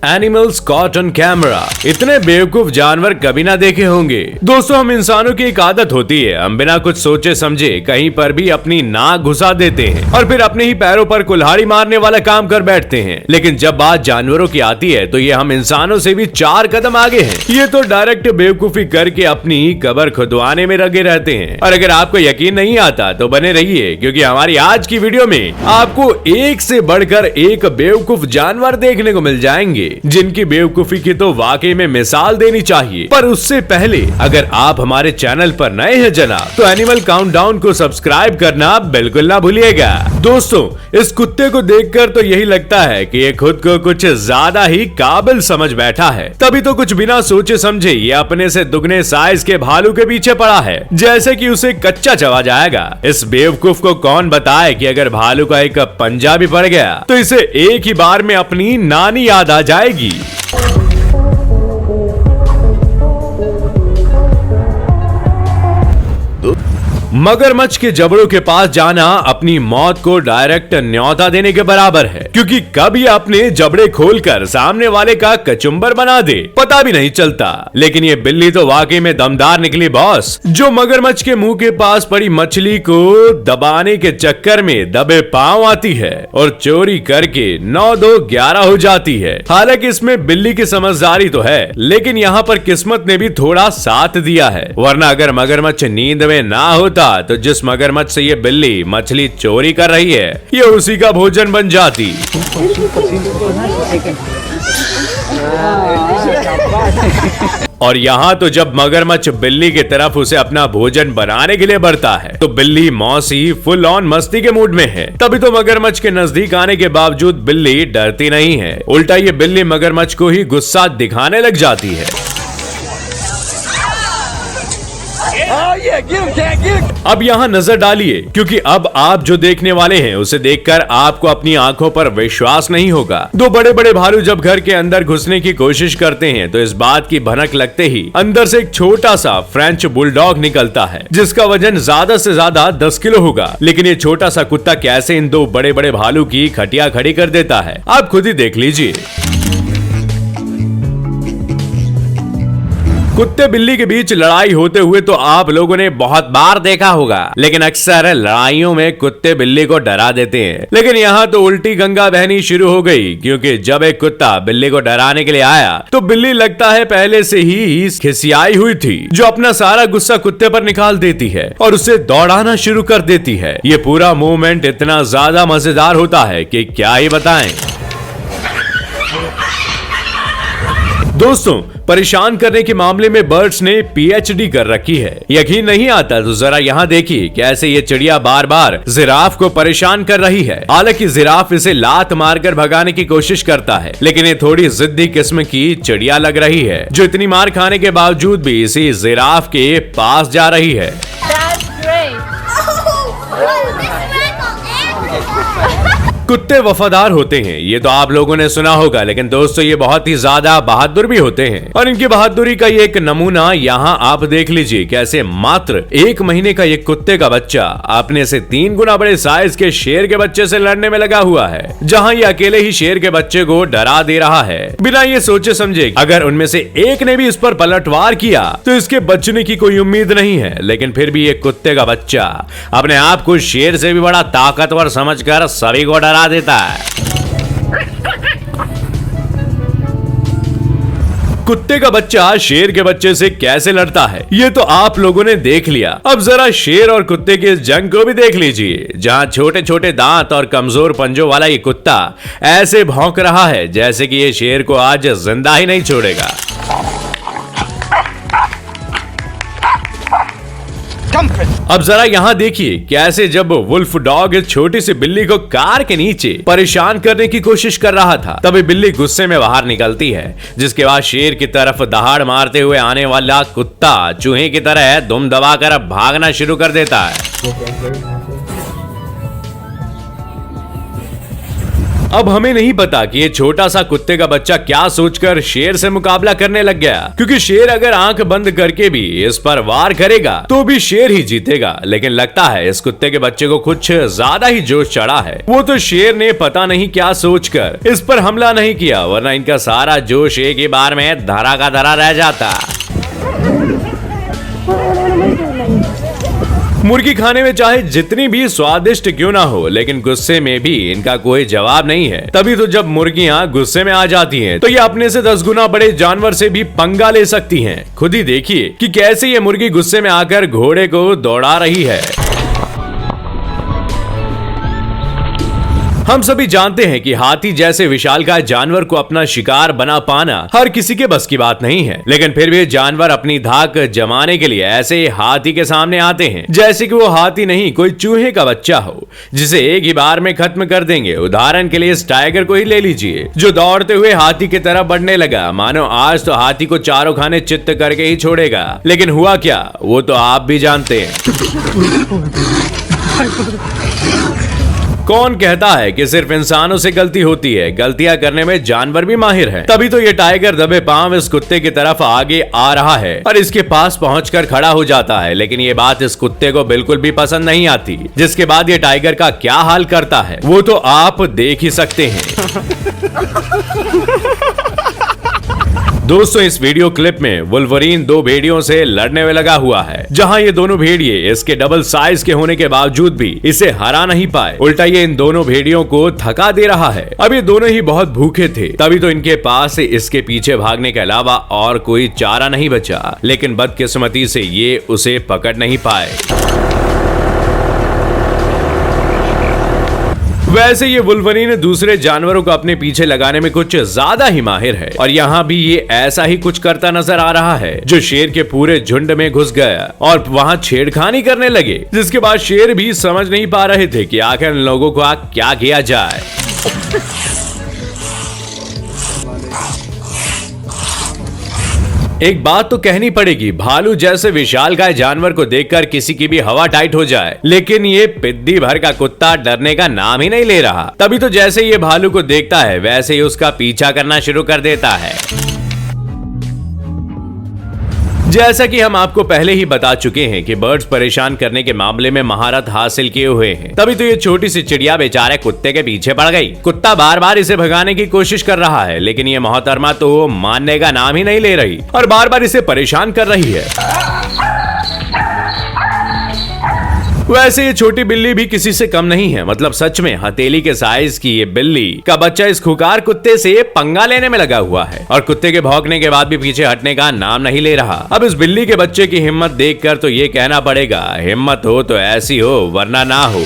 Animals caught on camera. इतने बेवकूफ जानवर कभी ना देखे होंगे। दोस्तों, हम इंसानों की एक आदत होती है, हम बिना कुछ सोचे समझे कहीं पर भी अपनी नाक घुसा देते हैं और फिर अपने ही पैरों पर कुल्हाड़ी मारने वाला काम कर बैठते हैं। लेकिन जब बात जानवरों की आती है तो ये हम इंसानों से भी 4 कदम आगे हैं। ये तो डायरेक्ट बेवकूफी करके अपनी कब्र खुदवाने में लगे रहते हैं। और अगर आपको यकीन नहीं आता तो बने रहिए, क्योंकि हमारी आज की वीडियो में आपको एक से बढ़कर एक बेवकूफ जानवर देखने को मिल जाएंगे, जिनकी बेवकूफी की तो वाकई में मिसाल देनी चाहिए। पर उससे पहले अगर आप हमारे चैनल पर नए हैं जनाब, तो एनिमल काउंटडाउन को सब्सक्राइब करना बिल्कुल ना भूलिएगा। दोस्तों, इस कुत्ते को देखकर तो यही लगता है कि ये खुद को कुछ ज्यादा ही काबिल समझ बैठा है, तभी तो कुछ बिना सोचे समझे ये अपने से दुगने साइज के भालू के पीछे पड़ा है, जैसे कि उसे कच्चा चबा जाएगा। इस बेवकूफ को कौन बताए कि अगर भालू का एक पंजा भी पड़ गया तो इसे एक ही बार में अपनी नानी याद आ जाएगी। मगरमच्छ के जबड़ों के पास जाना अपनी मौत को डायरेक्ट न्योता देने के बराबर है, क्योंकि कब ये अपने जबड़े खोलकर सामने वाले का कचुम्बर बना दे पता भी नहीं चलता। लेकिन ये बिल्ली तो वाकई में दमदार निकली बॉस, जो मगरमच्छ के मुंह के पास पड़ी मछली को दबाने के चक्कर में दबे पांव आती है और चोरी करके 9-2-11 हो जाती है। हालांकि इसमें बिल्ली की समझदारी तो है, लेकिन यहाँ पर किस्मत ने भी थोड़ा साथ दिया है, वरना अगर मगरमच्छ नींद में ना होता तो जिस मगरमच्छ से ये बिल्ली मछली चोरी कर रही है, ये उसी का भोजन बन जाती। और यहाँ तो जब मगरमच्छ बिल्ली की तरफ उसे अपना भोजन बनाने के लिए बढ़ता है तो बिल्ली मौसी फुल ऑन मस्ती के मूड में है। तभी तो मगरमच्छ के नजदीक आने के बावजूद बिल्ली डरती नहीं है, उल्टा ये बिल्ली मगरमच्छ को ही गुस्सा दिखाने लग जाती है। अब यहाँ नजर डालिए, क्योंकि अब आप जो देखने वाले हैं उसे देखकर आपको अपनी आंखों पर विश्वास नहीं होगा। 2 बड़े बड़े भालू जब घर के अंदर घुसने की कोशिश करते हैं तो इस बात की भनक लगते ही अंदर से एक छोटा सा फ्रेंच बुलडॉग निकलता है, जिसका वजन ज्यादा से ज्यादा 10 किलो होगा। लेकिन ये छोटा सा कुत्ता कैसे इन 2 बड़े बड़े भालू की खटिया खड़ी कर देता है, आप खुद ही देख लीजिए। कुत्ते बिल्ली के बीच लड़ाई होते हुए तो आप लोगों ने बहुत बार देखा होगा, लेकिन अक्सर लड़ाइयों में कुत्ते बिल्ली को डरा देते हैं। लेकिन यहाँ तो उल्टी गंगा बहनी शुरू हो गई, क्योंकि जब एक कुत्ता बिल्ली को डराने के लिए आया तो बिल्ली लगता है पहले से ही खिसियाई हुई थी, जो अपना सारा गुस्सा कुत्ते पर निकाल देती है और उसे दौड़ाना शुरू कर देती है। ये पूरा मूवमेंट इतना ज्यादा मजेदार होता है कि क्या ही बताएं। दोस्तों, परेशान करने के मामले में बर्ड्स ने पीएचडी कर रखी है। यकीन नहीं आता तो जरा यहाँ देखिए कैसे ये चिड़िया बार बार जिराफ को परेशान कर रही है। हालांकि जिराफ इसे लात मारकर भगाने की कोशिश करता है, लेकिन ये थोड़ी जिद्दी किस्म की चिड़िया लग रही है, जो इतनी मार खाने के बावजूद भी इसी जिराफ के पास जा रही है। कुत्ते वफादार होते हैं, ये तो आप लोगों ने सुना होगा, लेकिन दोस्तों ये बहुत ही ज्यादा बहादुर भी होते हैं। और इनकी बहादुरी का ये एक नमूना यहाँ आप देख लीजिए, कैसे मात्र 1 महीने का ये कुत्ते का बच्चा अपने से 3 गुना बड़े साइज के शेर के बच्चे से लड़ने में लगा हुआ है, जहाँ ये अकेले ही शेर के बच्चे को डरा दे रहा है, बिना ये सोचे समझे अगर उनमें से एक ने भी इस पर पलटवार किया तो इसके बचने की कोई उम्मीद नहीं है। लेकिन फिर भी ये कुत्ते का बच्चा अपने आप को शेर से भी बड़ा ताकतवर समझकर सभी को डरा देता है। कुत्ते का बच्चा शेर के बच्चे से कैसे लड़ता है ये तो आप लोगों ने देख लिया। अब जरा शेर और कुत्ते की इस जंग को भी देख लीजिए, जहां छोटे छोटे दांत और कमजोर पंजों वाला ये कुत्ता ऐसे भौंक रहा है जैसे कि ये शेर को आज जिंदा ही नहीं छोड़ेगा। अब जरा यहाँ देखिए कैसे जब वुल्फ डॉग इस छोटी सी बिल्ली को कार के नीचे परेशान करने की कोशिश कर रहा था, तभी बिल्ली गुस्से में बाहर निकलती है, जिसके बाद शेर की तरफ दहाड़ मारते हुए आने वाला कुत्ता चूहे की तरह दुम दबाकर भागना शुरू कर देता है। अब हमें नहीं पता कि ये छोटा सा कुत्ते का बच्चा क्या सोचकर शेर से मुकाबला करने लग गया, क्योंकि शेर अगर आंख बंद करके भी इस पर वार करेगा तो भी शेर ही जीतेगा। लेकिन लगता है इस कुत्ते के बच्चे को कुछ ज्यादा ही जोश चढ़ा है। वो तो शेर ने पता नहीं क्या सोचकर इस पर हमला नहीं किया, वरना इनका सारा जोश एक ही बार में धरा का धरा रह जाता। मुर्गी खाने में चाहे जितनी भी स्वादिष्ट क्यों ना हो, लेकिन गुस्से में भी इनका कोई जवाब नहीं है। तभी तो जब मुर्गियां गुस्से में आ जाती हैं, तो ये अपने से 10 गुना बड़े जानवर से भी पंगा ले सकती हैं। खुद ही देखिए कि कैसे ये मुर्गी गुस्से में आकर घोड़े को दौड़ा रही है। हम सभी जानते हैं कि हाथी जैसे विशालकाय जानवर को अपना शिकार बना पाना हर किसी के बस की बात नहीं है, लेकिन फिर भी जानवर अपनी धाक जमाने के लिए ऐसे हाथी के सामने आते हैं जैसे कि वो हाथी नहीं कोई चूहे का बच्चा हो, जिसे एक ही बार में खत्म कर देंगे। उदाहरण के लिए इस टाइगर को ही ले लीजिए, जो दौड़ते हुए हाथी की तरफ बढ़ने लगा, मानो आज तो हाथी को चारों खाने चित्त करके ही छोड़ेगा। लेकिन हुआ क्या, वो तो आप भी जानते हैं। कौन कहता है कि सिर्फ इंसानों से गलती होती है? गलतियां करने में जानवर भी माहिर हैं। तभी तो ये टाइगर दबे पांव इस कुत्ते की तरफ आगे आ रहा है और इसके पास पहुंचकर खड़ा हो जाता है। लेकिन ये बात इस कुत्ते को बिल्कुल भी पसंद नहीं आती। जिसके बाद ये टाइगर का क्या हाल करता है वो तो आप देख ही सकते हैं। दोस्तों, इस वीडियो क्लिप में वुल्वरीन 2 भेड़ियों से लड़ने में लगा हुआ है, जहां ये दोनों भेड़िए इसके डबल साइज के होने के बावजूद भी इसे हरा नहीं पाए। उल्टा ये इन दोनों भेड़ियों को थका दे रहा है। अब ये दोनों ही बहुत भूखे थे, तभी तो इनके पास इसके पीछे भागने के अलावा और कोई चारा नहीं बचा। लेकिन बदकिस्मती से ये उसे पकड़ नहीं पाए। वैसे ये वुल्वरीन दूसरे जानवरों को अपने पीछे लगाने में कुछ ज्यादा ही माहिर है, और यहाँ भी ये ऐसा ही कुछ करता नजर आ रहा है, जो शेर के पूरे झुंड में घुस गया और वहाँ छेड़खानी करने लगे। जिसके बाद शेर भी समझ नहीं पा रहे थे कि आखिर इन लोगों को क्या किया जाए। एक बात तो कहनी पड़ेगी, भालू जैसे विशालकाय जानवर को देखकर किसी की भी हवा टाइट हो जाए, लेकिन ये पिद्दी भर का कुत्ता डरने का नाम ही नहीं ले रहा। तभी तो जैसे ये भालू को देखता है वैसे ही उसका पीछा करना शुरू कर देता है। जैसा कि हम आपको पहले ही बता चुके हैं कि बर्ड्स परेशान करने के मामले में महारत हासिल किए हुए हैं। तभी तो ये छोटी सी चिड़िया बेचारे कुत्ते के पीछे पड़ गई। कुत्ता बार बार इसे भगाने की कोशिश कर रहा है, लेकिन ये मोहतरमा तो मानने का नाम ही नहीं ले रही और बार बार इसे परेशान कर रही है। वैसे ये छोटी बिल्ली भी किसी से कम नहीं है। मतलब सच में हथेली के साइज की ये बिल्ली का बच्चा इस खुकार कुत्ते से पंगा लेने में लगा हुआ है और कुत्ते के भौंकने के बाद भी पीछे हटने का नाम नहीं ले रहा। अब इस बिल्ली के बच्चे की हिम्मत देखकर तो ये कहना पड़ेगा, हिम्मत हो तो ऐसी हो वरना ना हो।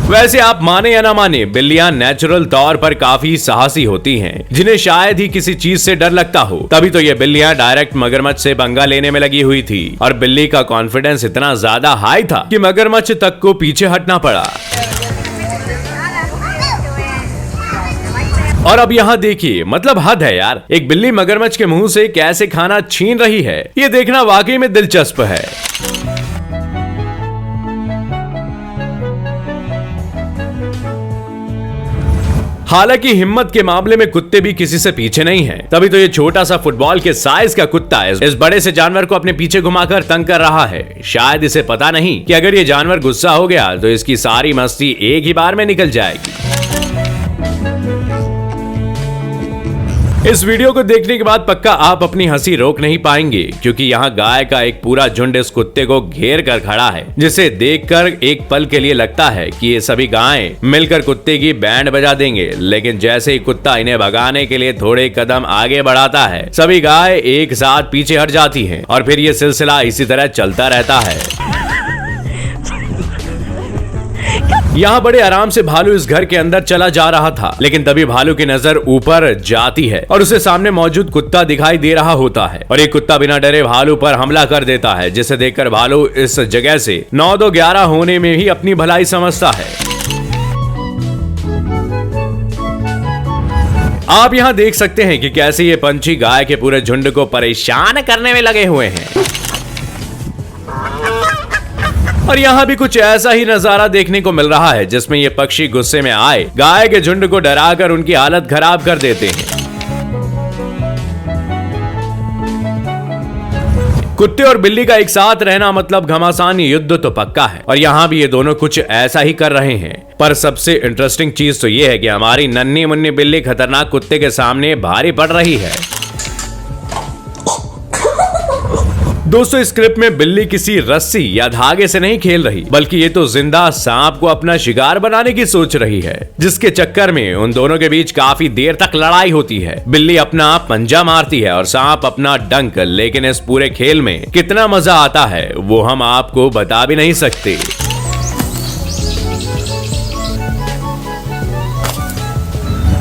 वैसे आप माने या ना माने, बिल्लियां नेचुरल तौर पर काफी साहसी होती हैं, जिन्हें शायद ही किसी चीज से डर लगता हो। तभी तो ये बिल्लियां डायरेक्ट मगरमच्छ से पंगा लेने में लगी हुई थी और बिल्ली का कॉन्फिडेंस इतना ज्यादा हाई था कि मगरमच्छ तक को पीछे हटना पड़ा। और अब यहाँ देखिए, मतलब हद है यार। एक बिल्ली मगरमच्छ के मुंह से कैसे खाना छीन रही है, ये देखना वाकई में दिलचस्प है। हालांकि हिम्मत के मामले में कुत्ते भी किसी से पीछे नहीं हैं। तभी तो ये छोटा सा फुटबॉल के साइज का कुत्ता इस बड़े से जानवर को अपने पीछे घुमाकर तंग कर रहा है। शायद इसे पता नहीं कि अगर ये जानवर गुस्सा हो गया तो इसकी सारी मस्ती एक ही बार में निकल जाएगी। इस वीडियो को देखने के बाद पक्का आप अपनी हंसी रोक नहीं पाएंगे, क्योंकि यहाँ गाय का एक पूरा झुंड इस कुत्ते को घेर कर खड़ा है, जिसे देखकर एक पल के लिए लगता है कि ये सभी गायें मिलकर कुत्ते की बैंड बजा देंगे। लेकिन जैसे ही कुत्ता इन्हें भगाने के लिए थोड़े कदम आगे बढ़ाता है, सभी गाय एक साथ पीछे हट जाती हैं और फिर ये सिलसिला इसी तरह चलता रहता है। यहाँ बड़े आराम से भालू इस घर के अंदर चला जा रहा था, लेकिन तभी भालू की नजर ऊपर जाती है और उसे सामने मौजूद कुत्ता दिखाई दे रहा होता है और ये कुत्ता बिना डरे भालू पर हमला कर देता है, जिसे देखकर भालू इस जगह से 9-2-11 होने में ही अपनी भलाई समझता है। आप यहाँ देख सकते हैं कि कैसे ये पंछी गाय के पूरे झुंड को परेशान करने में लगे हुए हैं। और यहाँ भी कुछ ऐसा ही नजारा देखने को मिल रहा है जिसमें ये पक्षी गुस्से में आए गाय के झुंड को डराकर उनकी हालत खराब कर देते हैं। कुत्ते और बिल्ली का एक साथ रहना मतलब घमासान युद्ध तो पक्का है और यहाँ भी ये दोनों कुछ ऐसा ही कर रहे हैं। पर सबसे इंटरेस्टिंग चीज तो ये है कि हमारी नन्ही मुन्नी बिल्ली खतरनाक कुत्ते के सामने भारी पड़ रही है। दोस्तों, स्क्रिप्ट में बिल्ली किसी रस्सी या धागे से नहीं खेल रही, बल्कि ये तो जिंदा सांप को अपना शिकार बनाने की सोच रही है, जिसके चक्कर में उन दोनों के बीच काफी देर तक लड़ाई होती है। बिल्ली अपना पंजा मारती है और सांप अपना डंक, लेकिन इस पूरे खेल में कितना मजा आता है वो हम आपको बता भी नहीं सकते।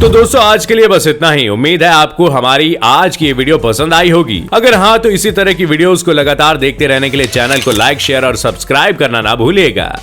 तो दोस्तों, आज के लिए बस इतना ही। उम्मीद है आपको हमारी आज की ये वीडियो पसंद आई होगी। अगर हाँ तो इसी तरह की वीडियोस को लगातार देखते रहने के लिए चैनल को लाइक, शेयर और सब्सक्राइब करना ना भूलिएगा।